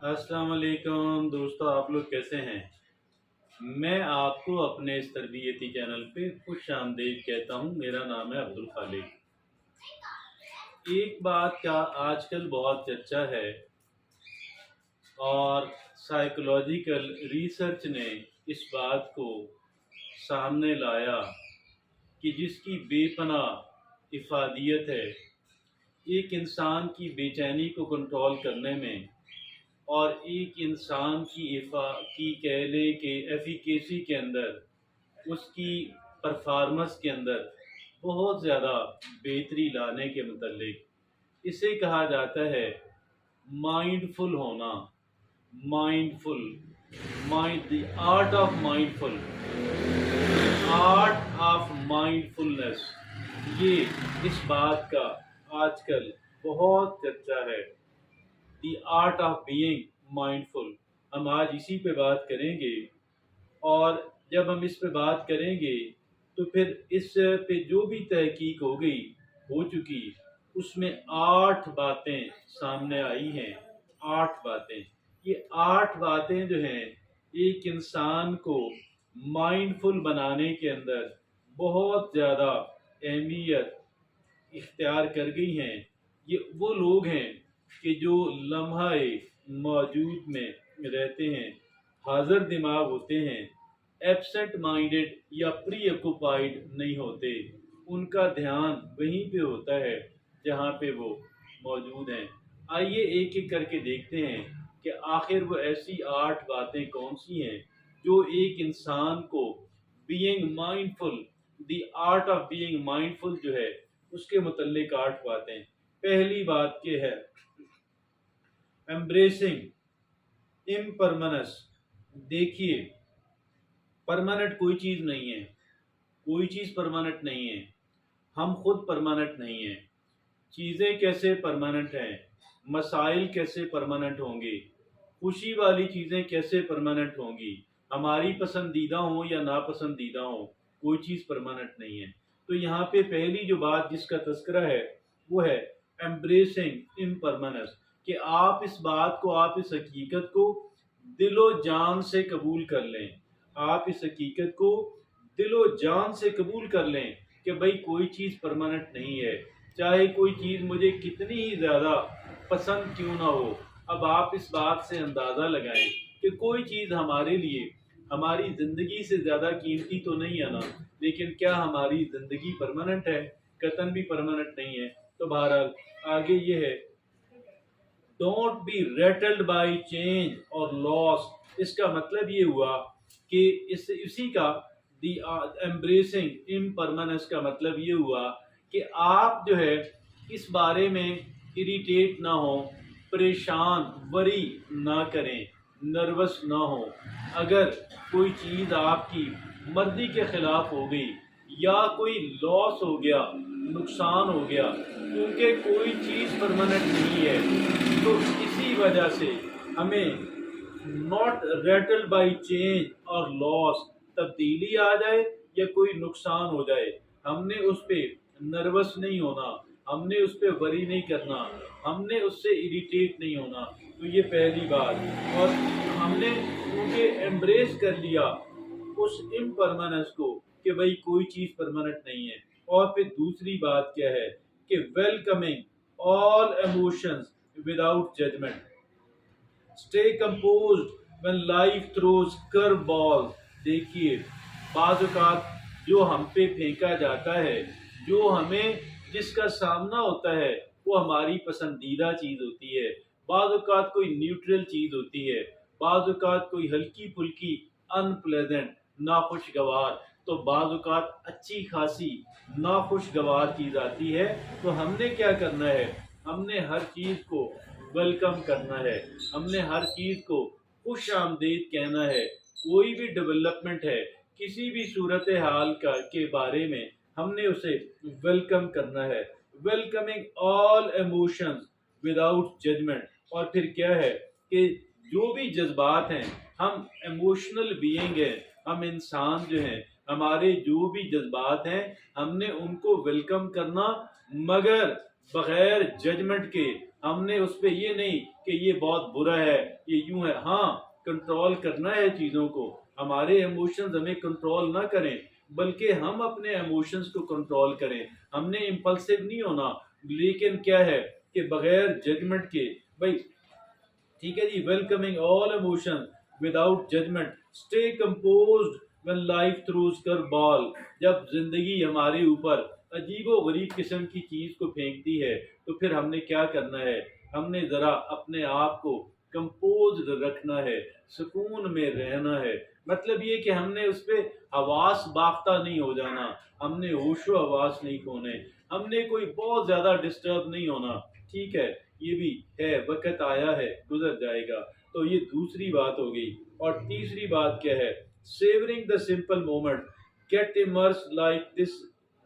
अस्सलाम वालेकुम दोस्तों, आप लोग कैसे हैं। मैं आपको अपने इस तरबियती चैनल पे खुश आमदीद कहता हूँ। मेरा नाम है अब्दुल खालिक। एक बात का आजकल बहुत चर्चा है और साइकोलॉजिकल रिसर्च ने इस बात को सामने लाया कि जिसकी बेपनाह इफादियत है एक इंसान की बेचैनी को कंट्रोल करने में और एक इंसान की कह ले के एफिकेसी के अंदर, उसकी परफॉर्मेंस के अंदर बहुत ज़्यादा बेहतरी लाने के मतलब इसे कहा जाता है माइंडफुल होना। Mindful, mind, the art of mindful, art of mindfulness. ये इस बात का आजकल बहुत चर्चा है, the art of being mindful. हम आज इसी पे बात करेंगे और जब हम इस पे बात करेंगे तो फिर इस पे जो भी तहकीक हो चुकी, उसमें 8 बातें सामने आई हैं। 8 बातें, ये 8 बातें जो हैं एक इंसान को माइंडफुल बनाने के अंदर बहुत ज़्यादा अहमियत इख्तियार कर गई हैं। ये वो लोग हैं कि जो लम्हाए मौजूद में रहते हैं, हाजिर दिमाग होते हैं, एब्सेंट माइंडेड या प्री ऑक्युपाइड नहीं होते। उनका ध्यान वहीं पे होता है जहाँ पे वो मौजूद हैं। आइए एक एक करके देखते हैं कि आखिर वो ऐसी 8 बातें कौन सी हैं जो एक इंसान को being mindful, the art of being mindful जो है उसके मुतल्लिक 8 बातें। पहली बात ये है एम्ब्रेसिंग इम्परमानेंस। देखिए, परमानेंट कोई चीज़ नहीं है, कोई चीज़ परमानेंट नहीं है। हम खुद परमानेंट नहीं हैं। चीज़ें कैसे परमानेंट हैं, मसाइल कैसे परमानेंट होंगे, खुशी वाली चीज़ें कैसे परमानेंट होंगी, हमारी पसंदीदा हो या नापसंदीदा हो, कोई चीज़ परमानेंट नहीं है। तो यहाँ पे पहली जो बात जिसका तस्करा है वो है एम्ब्रेसिंग इम्परमानेंस, कि आप इस बात को, आप इस हकीकत को दिलो जान से कबूल कर लें। आप इस हकीकत को दिलो जान से कबूल कर लें कि भाई कोई चीज़ परमानेंट नहीं है, चाहे कोई चीज़ मुझे कितनी ही ज़्यादा पसंद क्यों ना हो। अब आप इस बात से अंदाज़ा लगाएं कि कोई चीज़ हमारे लिए हमारी ज़िंदगी से ज़्यादा कीमती तो नहीं है ना, लेकिन क्या हमारी ज़िंदगी परमानेंट है? कतन भी परमानेंट नहीं है। तो बहरहाल आगे ये है, don't be rattled by change और लॉस। इसका मतलब ये हुआ कि इसी का दी एम्ब्रेसिंग इम्परमानेंस का मतलब ये हुआ कि आप जो है इस बारे में इरिटेट ना हो, परेशान वरी ना करें, नर्वस ना हो। अगर कोई चीज़ आपकी मर्जी के खिलाफ हो गई या कोई लॉस हो गया, नुकसान हो गया, क्योंकि कोई चीज़ परमानेंट नहीं है, तो इसी वजह से हमें नॉट रेटल्ड बाई चेंज और लॉस, तब्दीली आ जाए या कोई नुकसान हो जाए, हमने उस पर नर्वस नहीं होना, हमने उस पर वरी नहीं करना, हमने उससे इरिटेट नहीं होना। तो ये पहली बात। और हमने क्योंकि एम्ब्रेस कर लिया उस इम्परमानेंस को कि भाई कोई चीज़ परमानेंट नहीं है। और फिर दूसरी बात क्या है कि welcoming all emotions without judgment, stay composed when life throws curve ball. देखिए, बाज़ औक़ात जो हम पे फेंका जाता है, जो हमें जिसका सामना होता है, वो हमारी पसंदीदा चीज़ होती है, बाज़ औक़ात कोई न्यूट्रल चीज़ होती है, बाज़ औक़ात कोई हल्की फुल्की अनप्लेजेंट नाखुशगवार, तो बाज़ औक़ात अच्छी खासी नाखुशगवार चीज़ आती है। तो हमने क्या करना है, हमने हर चीज़ को वेलकम करना है, हमने हर चीज़ को खुश आमदीद कहना है। कोई भी डेवलपमेंट है किसी भी सूरत हाल का के बारे में, हमने उसे वेलकम करना है। Welcoming all emotions without judgment. और फिर क्या है कि जो भी जज्बात हैं, हम इमोशनल बीइंग हैं, हम इंसान जो हैं, हमारे जो भी जज्बात हैं हमने उनको वेलकम करना, मगर बगैर जजमेंट के हमने उस पर ये नहीं कि ये बहुत बुरा है, ये यूं है। हाँ, कंट्रोल करना है चीज़ों को, हमारे इमोशंस हमें कंट्रोल ना करें, बल्कि हम अपने इमोशंस को कंट्रोल करें। हमने इम्पल्सिव नहीं होना, लेकिन क्या है कि बगैर जजमेंट के, भाई ठीक है जी, welcoming all emotion without judgment, stay composed when life throws curve ball. जब जिंदगी हमारे ऊपर अजीबो गरीब किस्म की चीज को फेंकती है, तो फिर हमने क्या करना है, हमने जरा अपने आप को कंपोज रखना है, सुकून में रहना है। मतलब ये कि हमने उस पर हवास बाख्ता नहीं हो जाना, हमने होशो हवास नहीं खोने, हमने कोई बहुत ज्यादा डिस्टर्ब नहीं होना। ठीक है, ये भी है, वक्त आया है, गुजर जाएगा। तो ये दूसरी बात हो गई। और तीसरी बात क्या है, savouring the simple moment, get immerse like this.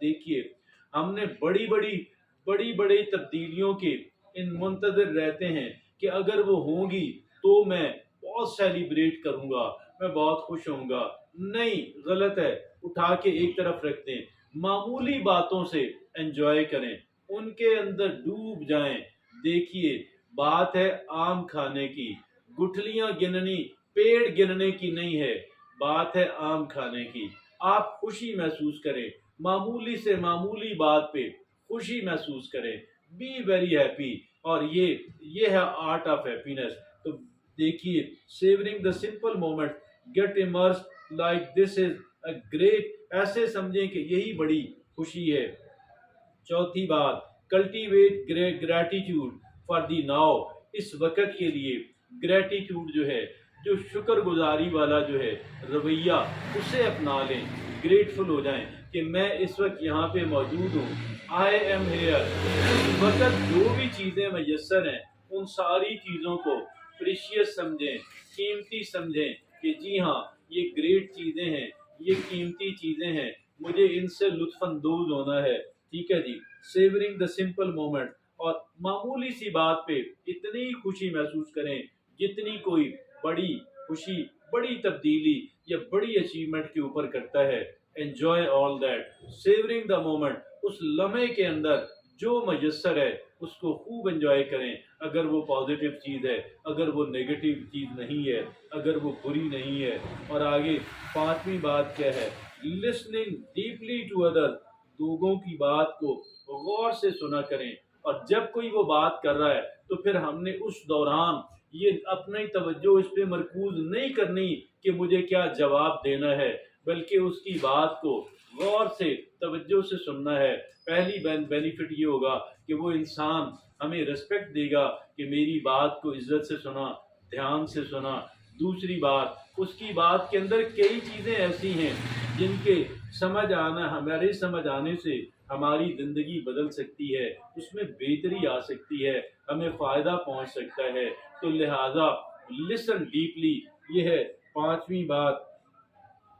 देखिए, हमने बड़ी बड़ी तब्दीलियों के इन मुंतजर रहते हैं कि अगर वो होंगी तो मैं बहुत सेलिब्रेट करूंगा, मैं बहुत खुश होऊंगा। नहीं, गलत है, उठा के एक तरफ रख दें। मामूली बातों से एंजॉय करें, उनके अंदर डूब जाएं। देखिए, बात है आम खाने की, गुठलियां गिननी, पेड़ गिनने की नहीं है, बात है आम खाने की। आप खुशी महसूस करें, मामूली से मामूली बात पे खुशी महसूस करें, बी वेरी हैप्पी। और ये है आर्ट ऑफ हैप्पीनेस। तो देखिए, savouring the simple moment, get immerse like this is a great, ऐसे समझें कि यही बड़ी खुशी है। चौथी बात, cultivate gratitude for the now, इस वक्त के लिए ग्रेटिट्यूड जो है, जो शुक्रगुजारी वाला जो है रवैया, उसे अपना लें। ग्रेटफुल हो जाएं कि मैं इस वक्त यहाँ पे मौजूद हूँ, आई एम हेयर। इस वक्त जो भी चीज़ें मैसर हैं, उन सारी चीज़ों को प्रीशियस समझें, कीमती समझें कि जी हाँ, ये ग्रेट चीज़ें हैं, ये कीमती चीज़ें हैं, मुझे इनसे लुत्फानंदोज होना है। ठीक है जी, सेवरिंग द सिंपल मोमेंट। और मामूली सी बात पे इतनी खुशी महसूस करें जितनी कोई बड़ी खुशी, बड़ी तब्दीली या बड़ी अचीवमेंट के ऊपर करता है। Enjoy all that, savouring the moment, उस लम्हे के अंदर जो मयसर है उसको खूब एंजॉय करें। अगर वो पॉजिटिव चीज़ है, अगर वो नेगेटिव चीज़ नहीं है, अगर वो बुरी नहीं है। और आगे पांचवी बात क्या है, लिसनिंग डीपली टू अदर, लोगों की बात को गौर से सुना करें। और जब कोई वो बात कर रहा है तो फिर हमने उस दौरान ये अपनी तवज्जो इस पे मरकूज नहीं करनी कि मुझे क्या जवाब देना है, बल्कि उसकी बात को गौर से तवज्जो से सुनना है। पहली बेनिफिट ये होगा कि वो इंसान हमें रिस्पेक्ट देगा कि मेरी बात को इज्जत से सुना, ध्यान से सुना। दूसरी बात, उसकी बात के अंदर कई चीज़ें ऐसी हैं जिनके समझ आना, हमारे समझ आने से हमारी ज़िंदगी बदल सकती है, उसमें बेहतरी आ सकती है, हमें फ़ायदा पहुंच सकता है। तो लिहाजा लिसन डीपली, ये है पांचवी बात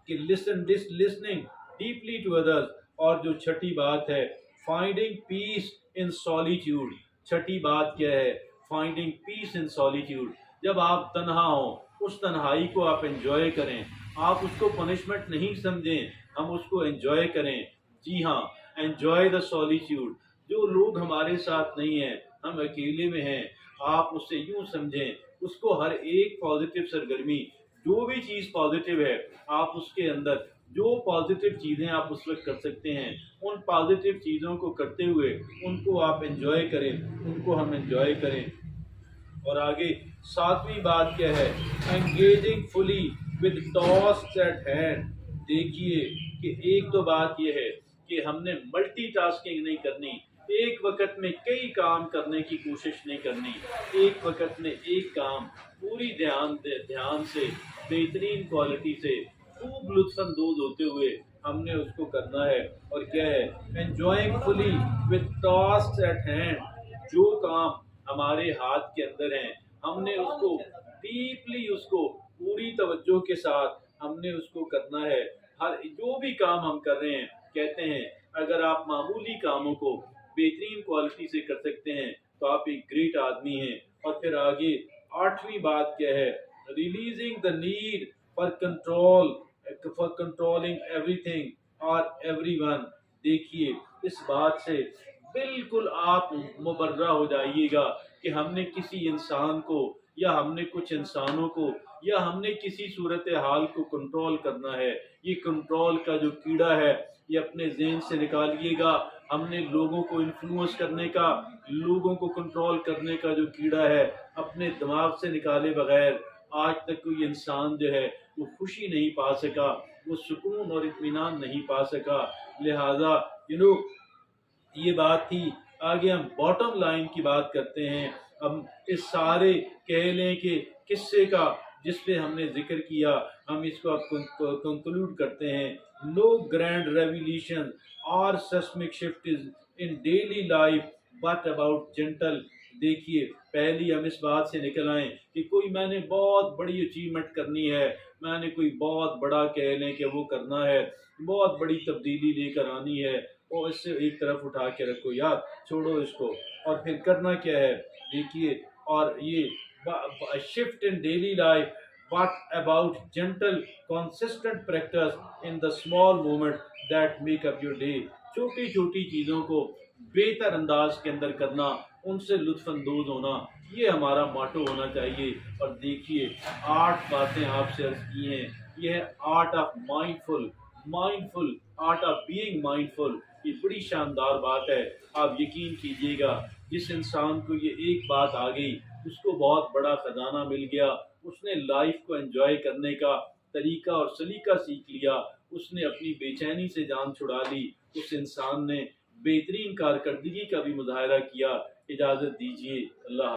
कि लिसनिंग डीपली टू अदर्स। और जो छठी बात है, फाइंडिंग पीस इन सॉलिट्यूड। छठी बात क्या है, फाइंडिंग पीस इन सॉलिट्यूड। जब आप तन्हा हो, उस तन्हाई को आप एंजॉय करें, आप उसको पनिशमेंट नहीं समझें, हम उसको एंजॉय करें। जी हाँ, एंजॉय द सॉलिट्यूड। जो लोग हमारे साथ नहीं हैं, हम अकेले में हैं, आप उससे यूं समझें, उसको हर एक पॉजिटिव सरगर्मी, जो भी चीज़ पॉजिटिव है, आप उसके अंदर जो पॉजिटिव चीज़ें आप उस वक्त कर सकते हैं, उन पॉजिटिव चीज़ों को करते हुए उनको आप एंजॉय करें, उनको हम एंजॉय करें। और आगे सातवीं बात क्या है, engaging fully with task eight hand. देखिए कि एक तो बात यह है कि हमने मल्टीटास्किंग नहीं करनी, एक वक्त में कई काम करने की कोशिश नहीं करनी, एक वक्त में एक काम पूरी ध्यान से, बेहतरीन क्वालिटी से, खूब लुत्फानंदोज होते हुए हमने उसको करना है। और क्या है, enjoying fully with task at hand. जो काम हमारे हाथ के अंदर हैं, हमने उसको डीपली, उसको पूरी तवज्जो के साथ हमने उसको करना है। हर जो भी काम हम कर रहे हैं, कहते हैं अगर आप मामूली कामों को बेहतरीन क्वालिटी से कर सकते हैं तो आप एक ग्रेट आदमी हैं। और फिर आगे आठवीं बात क्या है, releasing the need for control, for controlling everything और एवरीवन। देखिए, इस बात से बिल्कुल आप मुबर्रा हो जाइएगा कि हमने किसी इंसान को या हमने कुछ इंसानों को या हमने किसी सूरत हाल को कंट्रोल करना है। ये कंट्रोल का जो कीड़ा है ये अपने ज़हन से निकालिएगा। हमने लोगों को इन्फ्लुएंस करने का, लोगों को कंट्रोल करने का जो कीड़ा है अपने दिमाग से निकाले बगैर आज तक कोई इंसान जो है वो खुशी नहीं पा सका, वो सुकून और इत्मीनान नहीं पा सका। लिहाजा यू नो ये बात थी। आगे हम बॉटम लाइन की बात करते हैं। हम इस सारे कह लें कि किस्से का जिस पे हमने जिक्र किया, हम इसको अब कंक्लूड करते हैं। नो ग्रैंड रेवोल्यूशन और seismic shift is in daily life but about gentle. देखिए, पहली हम इस बात से निकल आए कि कोई मैंने बहुत बड़ी अचीवमेंट करनी है, मैंने कोई बहुत बड़ा कह लें कि वो करना है, बहुत बड़ी तब्दीली लेकर आनी है, और इससे एक तरफ उठा के रखो यार, छोड़ो इसको। और फिर करना क्या है, देखिए, और ये shift in daily life but about gentle consistent practice in the small moment that make up your day. छोटी छोटी चीज़ों को बेहतर अंदाज के अंदर करना, उनसे लुत्फानंदोज होना, ये हमारा मोटो होना चाहिए। और देखिए, 8 बातें आपसे अर्ज की हैं, यह है art of mindful, mindful art of being mindful. ये बड़ी शानदार बात है। आप यकीन कीजिएगा, जिस इंसान को ये एक बात आ गई उसको बहुत बड़ा खजाना मिल गया। उसने लाइफ को एंजॉय करने का तरीका और सलीका सीख लिया, उसने अपनी बेचैनी से जान छुड़ा ली, उस इंसान ने बेहतरीन कारकर्दगी का भी मुजाहरा किया। इजाज़त दीजिए, अल्लाह।